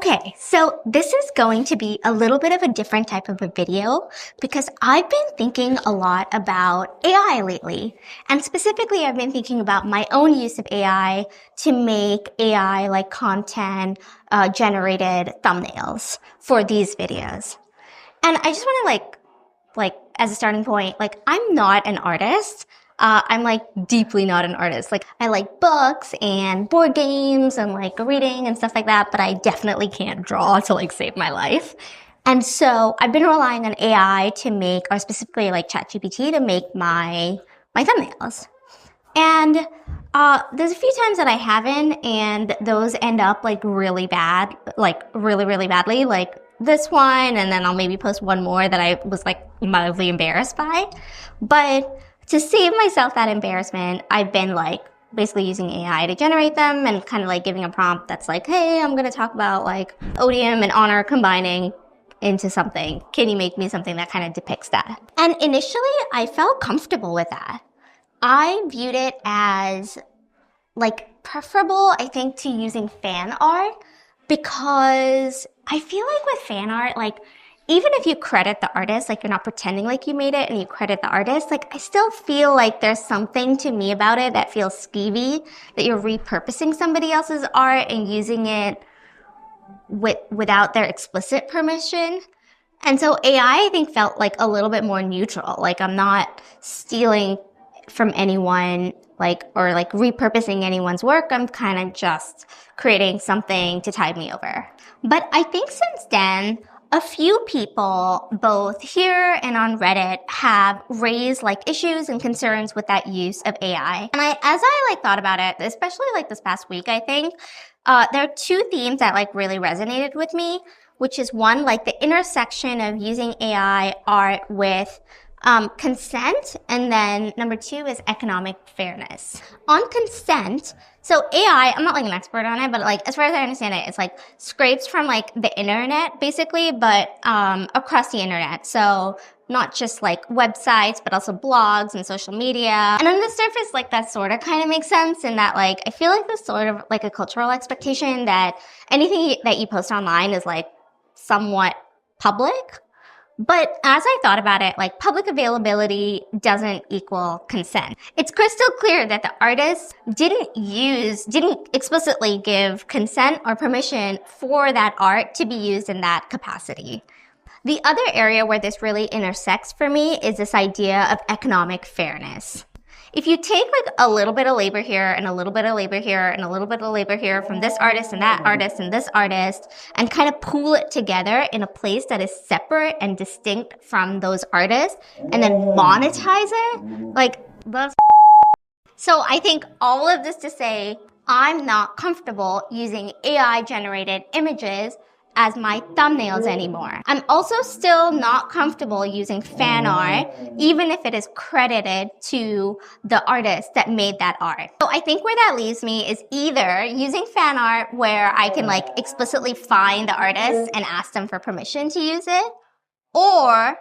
Okay, so this is going to be a little bit of a different type of a video because I've been thinking a lot about AI lately. And specifically, I've been thinking about my own use of AI to make AI like content generated thumbnails for these videos. And I just want to like as a starting point, like I'm not an artist. I'm like deeply not an artist. Like I like books and board games and like reading and stuff like that, but I definitely can't draw to like save my life. And so I've been relying on AI to make, or specifically like ChatGPT to make my thumbnails. And there's a few times that I haven't, and those end up like really bad, like really badly, like this one, and then I'll maybe post one more that I was like mildly embarrassed by. But to save myself that embarrassment, I've been like basically using AI to generate them and kind of like giving a prompt that's like, hey, I'm going to talk about like odium and honor combining into something. Can you make me something that kind of depicts that? And initially I felt comfortable with that. I viewed it as like preferable, I think, to using fan art because I feel like with fan art, like even if you credit the artist, like you're not pretending like you made it and you credit the artist, like I still feel like there's something to me about it that feels skeevy, that you're repurposing somebody else's art and using it without their explicit permission. And so AI, I think, felt like a little bit more neutral. Like I'm not stealing from anyone, like, or like repurposing anyone's work. I'm kind of just creating something to tide me over. But I think since then, a few people, both here and on Reddit, have raised like issues and concerns with that use of AI. And as I like thought about it, especially like this past week, I think, there are two themes that like really resonated with me, which is one, like the intersection of using AI art with consent, and then number two is economic fairness. On consent, so AI, I'm not like an expert on it, but like as far as I understand it, it's like scrapes from like the internet basically, but across the internet. So not just like websites, but also blogs and social media. And on the surface, like that sort of kind of makes sense in that like I feel like there's sort of like a cultural expectation that anything that you post online is like somewhat public. But as I thought about it, like public availability doesn't equal consent. It's crystal clear that the artist didn't explicitly give consent or permission for that art to be used in that capacity. The other area where this really intersects for me is this idea of economic fairness. If you take like a little bit of labor here and a little bit of labor here and a little bit of labor here from this artist and that artist and this artist and kind of pool it together in a place that is separate and distinct from those artists and then monetize it, like that's so I think all of this to say I'm not comfortable using AI generated images as my thumbnails anymore. I'm also still not comfortable using fan art, even if it is credited to the artist that made that art. So I think where that leaves me is either using fan art where I can like explicitly find the artist and ask them for permission to use it, or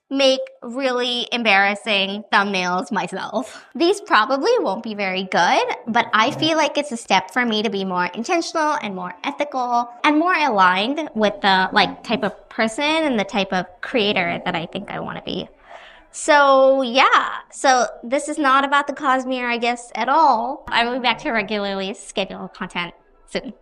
make really embarrassing thumbnails myself. These probably won't be very good, but I feel like it's a step for me to be more intentional and more ethical and more aligned with the like type of person and the type of creator that I think I want to be. So yeah, so this is not about the Cosmere, I guess, at all. I will be back to regularly scheduled content soon.